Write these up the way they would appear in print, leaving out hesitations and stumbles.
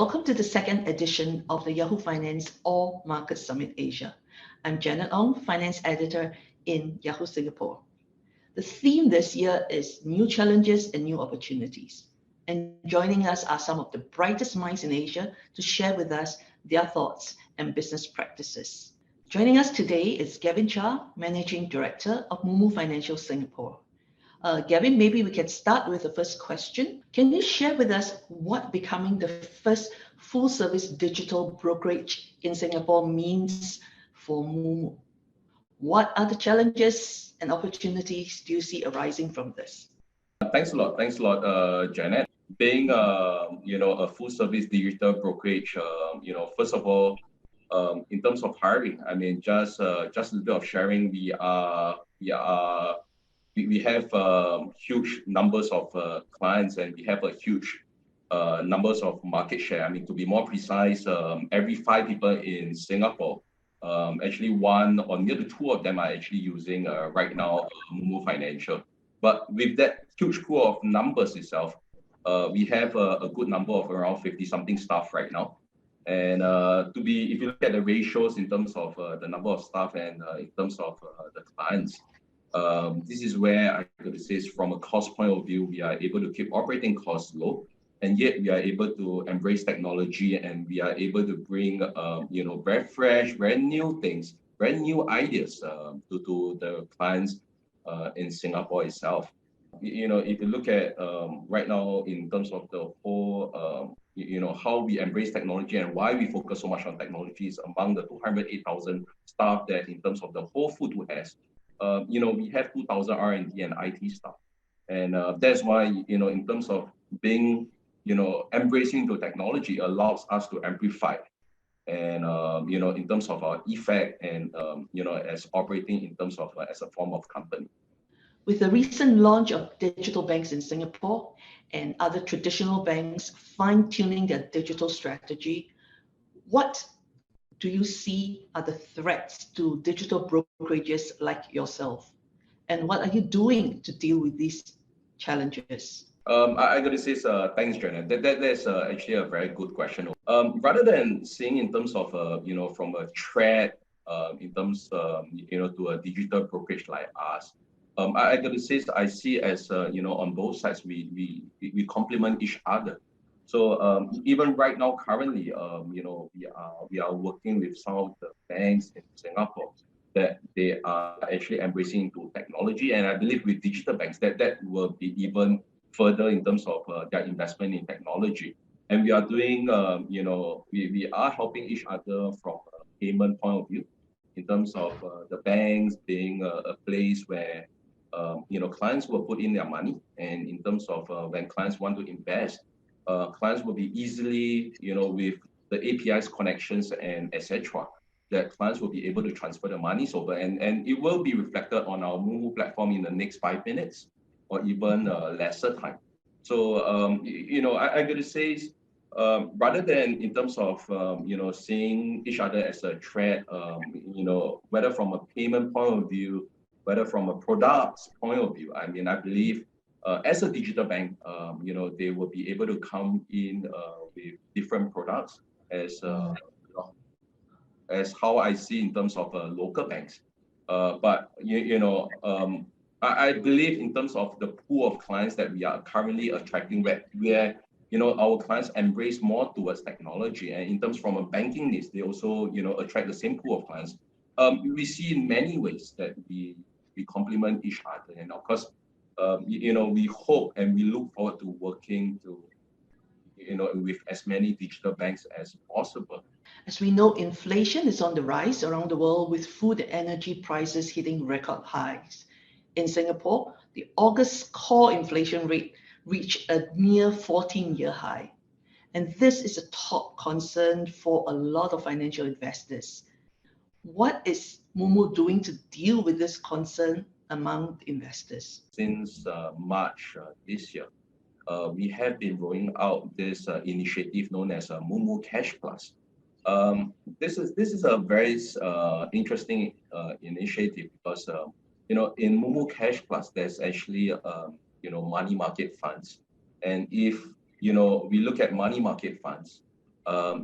welcome to the second edition of the Yahoo Finance All Market Summit Asia. I'm Janet Ong, Finance Editor in Yahoo Singapore. The theme this year is New Challenges and New Opportunities. And joining us are some of the brightest minds in Asia to share with us their thoughts and business practices. Joining us today is Gavin Chia, Managing Director of MooMoo Financial Singapore. Gavin, maybe we can start with the first question. Can you share with us what becoming the first full-service digital brokerage in Singapore means for MooMoo? What are the challenges and opportunities do you see arising from this? Thanks a lot, Janet. Being a full-service digital brokerage, first of all, in terms of hiring, I mean, just a little bit of sharing. We have huge numbers of clients, and we have a huge numbers of market share. I mean, to be more precise, every 5 people in Singapore, actually one or nearly 2 of them are actually using right now MooMoo Financial. But with that huge pool of numbers itself, we have a good number of around 50-something staff right now. And if you look at the ratios in terms of the number of staff and in terms of the clients, this is where I could say from a cost point of view, we are able to keep operating costs low, and yet we are able to embrace technology, and we are able to bring very fresh, very new things, very new ideas to the clients in Singapore itself. If you look at right now in terms of the whole, how we embrace technology and why we focus so much on technology is among the 208,000 staff that in terms of the whole Futu has. We have 2,000 R&D and IT staff, and that's why in terms of being embracing the technology allows us to amplify, and in terms of our effect and as operating in terms of as a form of company. With the recent launch of digital banks in Singapore and other traditional banks fine-tuning their digital strategy, what do you see are the threats to digital brokerages like yourself? And what are you doing to deal with these challenges? I got to say, thanks, Janet. That's actually a very good question. Rather than seeing in terms of, from a threat, in terms, to a digital brokerage like us, I got to say, I see as, on both sides, we complement each other. So even right now, currently, we are working with some of the banks in Singapore that they are actually embracing into technology, and I believe with digital banks that will be even further in terms of their investment in technology. And we are doing, we are helping each other from a payment point of view, in terms of the banks being a place where clients will put in their money, and in terms of when clients want to invest. Clients will be easily, with the APIs connections and etc., that clients will be able to transfer the monies over, and it will be reflected on our MooMoo platform in the next 5 minutes or even lesser time. So, I got to say, rather than in terms of, seeing each other as a threat, whether from a payment point of view, whether from a products point of view, I mean, I believe as a digital bank, they will be able to come in with different products as how I see in terms of local banks. But I believe in terms of the pool of clients that we are currently attracting, where our clients embrace more towards technology, and in terms from a banking needs, they also attract the same pool of clients. We see in many ways that we complement each other, and of course. We hope and we look forward to working with as many digital banks as possible. As we know, inflation is on the rise around the world, with food and energy prices hitting record highs. In Singapore, the August core inflation rate reached a near 14-year high. And this is a top concern for a lot of financial investors. What is MooMoo doing to deal with this concern among investors? Since March this year, we have been rolling out this initiative known as MooMoo Cash Plus. This is a very interesting initiative because in MooMoo Cash Plus there's actually money market funds, and if we look at money market funds,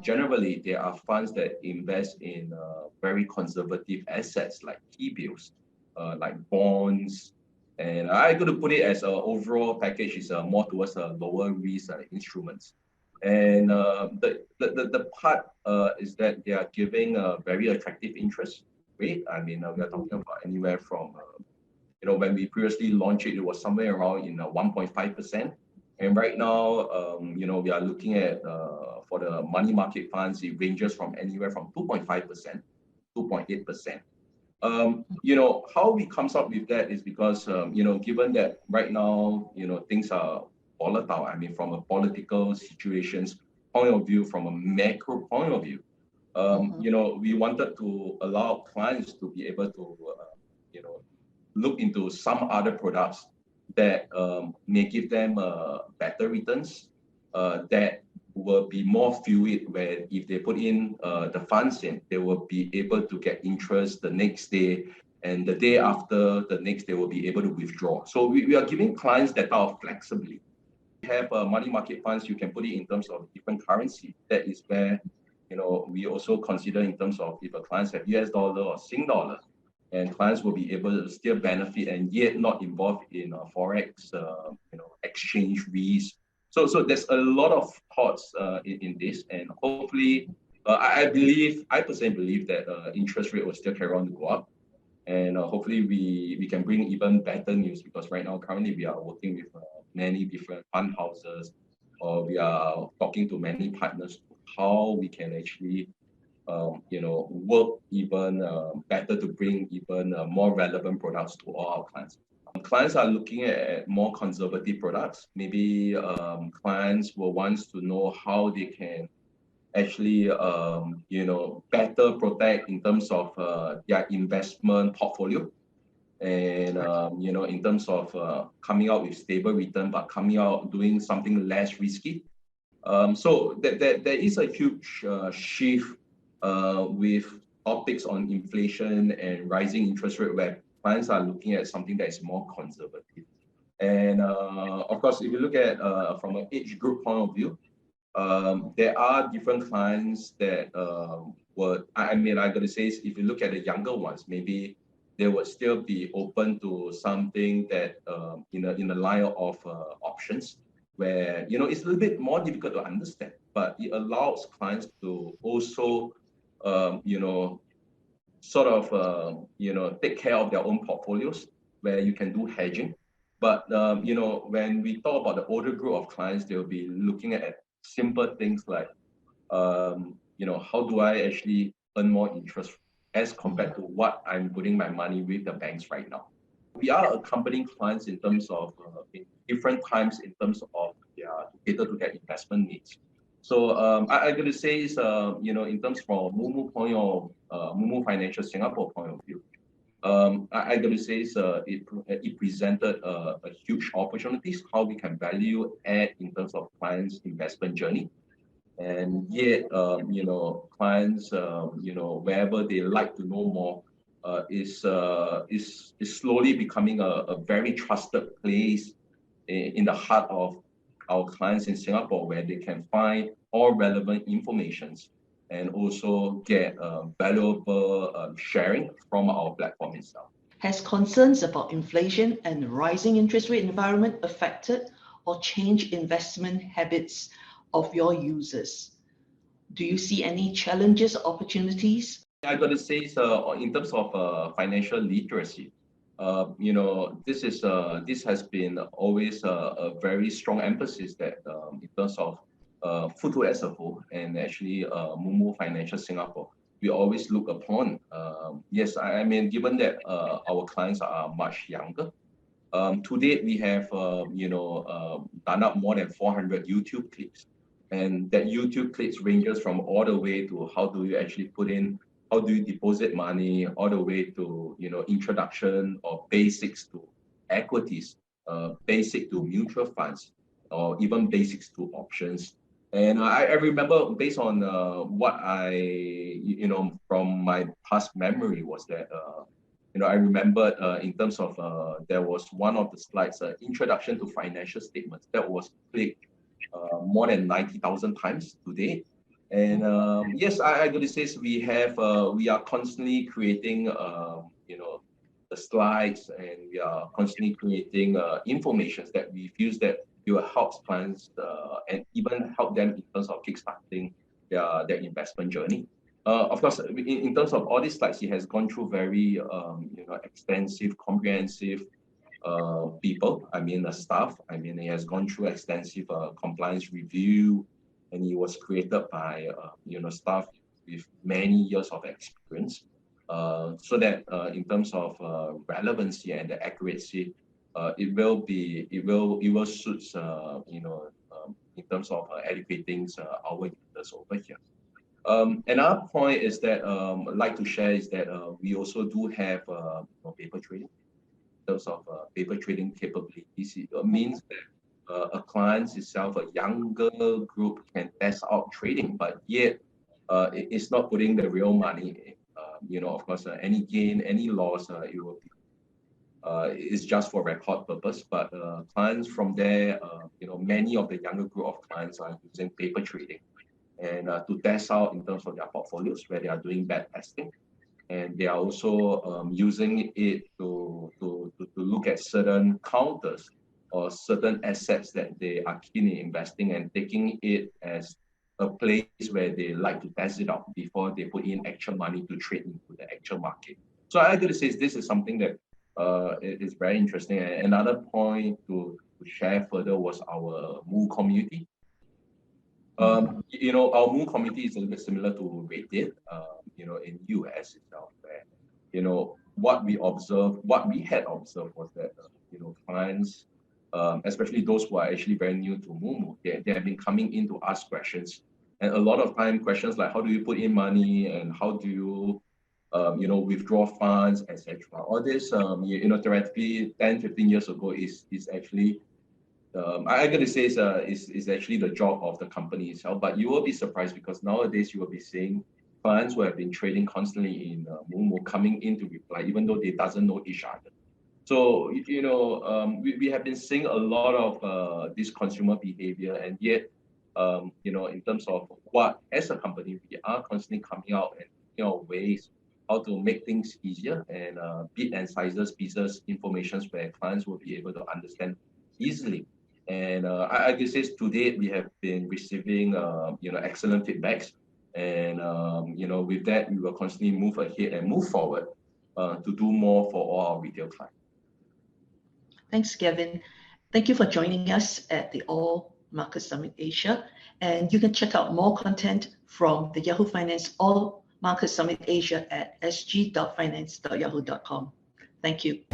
generally there are funds that invest in very conservative assets like T-bills, like bonds, and I'm going to put it as an overall package is more towards lower risk instruments. And the part is that they are giving a very attractive interest rate. I mean, we are talking about anywhere from, when we previously launched it, it was somewhere around in 1.5%. And right now, we are looking at, for the money market funds, it ranges from anywhere from 2.5%, 2.8%. How we comes up with that is because, given that right now, things are volatile. I mean, from a political situations point of view, from a macro point of view, we wanted to allow clients to be able to, look into some other products that may give them better returns, that will be more fluid, where if they put in the funds in, they will be able to get interest the next day, and the day after, the next day will be able to withdraw. So we are giving clients that type of flexibility. We have money market funds, you can put it in terms of different currency. That is where, we also consider in terms of if a clients have US dollar or Sing dollar, and clients will be able to still benefit and yet not involved in forex, exchange risk. So there's a lot of thoughts in this, and hopefully, I personally believe that interest rate will still carry on to go up, and hopefully we can bring even better news, because right now currently we are working with many different fund houses, or we are talking to many partners how we can actually work even better to bring even more relevant products to all our clients. Clients are looking at more conservative products. Maybe clients will want to know how they can actually, better protect in terms of their investment portfolio, and in terms of coming out with stable return, but coming out doing something less risky. So there is a huge shift with topics on inflation and rising interest rate, where clients are looking at something that is more conservative. And of course, if you look at from an age group point of view, there are different clients that I got to say, if you look at the younger ones, maybe they would still be open to something that in the line of options, where it's a little bit more difficult to understand, but it allows clients to also take care of their own portfolios, where you can do hedging. But when we talk about the older group of clients, they'll be looking at simple things like how do I actually earn more interest as compared to what I'm putting my money with the banks right now. We are accompanying clients in terms of in different times in terms of cater to their investment needs. So I'm going to say is in terms from MooMoo point of MooMoo Financial Singapore point of view, I'm going to say is it presented a huge opportunities how we can value add in terms of clients' investment journey, and yet clients wherever they like to know more is slowly becoming a very trusted place in the heart of our clients in Singapore, where they can find all relevant informations and also get valuable sharing from our platform itself. Has concerns about inflation and rising interest rate environment affected or changed investment habits of your users? Do you see any challenges or opportunities? I'm going to say in terms of financial literacy, this has been always a very strong emphasis that in terms of Futu as a whole, and actually MooMoo Financial Singapore, we always look upon. Yes, I mean, given that our clients are much younger, to date we have done up more than 400 YouTube clips, and that YouTube clips ranges from all the way to how do you actually put in, how do you deposit money, all the way to introduction or basics to equities, basic to mutual funds, or even basics to options. And I remember, based on what I from my past memory, was that I remember in terms of there was one of the slides, introduction to financial statements, that was clicked more than 90,000 times today. And yes, I got to say we are constantly creating the slides, and we are constantly creating information that we feel that will help clients and even help them in terms of kickstarting their investment journey. Of course, in terms of all these slides, he has gone through very extensive, comprehensive people. I mean, staff. I mean, he has gone through extensive compliance review, and he was created by staff with many years of experience, so that in terms of relevancy and the accuracy, it will suit in terms of educating our users over here. Another point is that I'd like to share is that we also do have paper trading. In terms of paper trading capabilities, it means that a client itself, a younger group, can test out trading, but yet it's not putting the real money in. Of course, any gain, any loss, it will be it's just for record purpose. But clients from there, many of the younger group of clients are using paper trading and to test out in terms of their portfolios where they are doing back testing, and they are also using it to look at certain counters or certain assets that they are keen in investing, and taking it as a place where they like to test it out before they put in actual money to trade into the actual market. So I got to say this is something that is very interesting. And another point to share further was our MooMoo community. Our MooMoo community is a little bit similar to Reddit, in US itself, where, what we had observed was that, clients, especially those who are actually very new to MooMoo, they have been coming in to ask questions. And a lot of time questions like, how do you put in money, and how do you, withdraw funds, etc. All this, theoretically 10, 15 years ago is actually, I got to say is actually the job of the company itself. But you will be surprised because nowadays you will be seeing clients who have been trading constantly in MooMoo coming in to reply, even though they doesn't know each other. So, we have been seeing a lot of this consumer behavior, and yet, in terms of what, as a company, we are constantly coming out and, ways how to make things easier and bit and sizes pieces informations where clients will be able to understand easily. And I can say to date, we have been receiving, excellent feedbacks. And, with that, we will constantly move ahead and move forward to do more for all our retail clients. Thanks, Kevin. Thank you for joining us at the All Market Summit Asia. And you can check out more content from the Yahoo Finance All Market Summit Asia at sg.finance.yahoo.com. Thank you.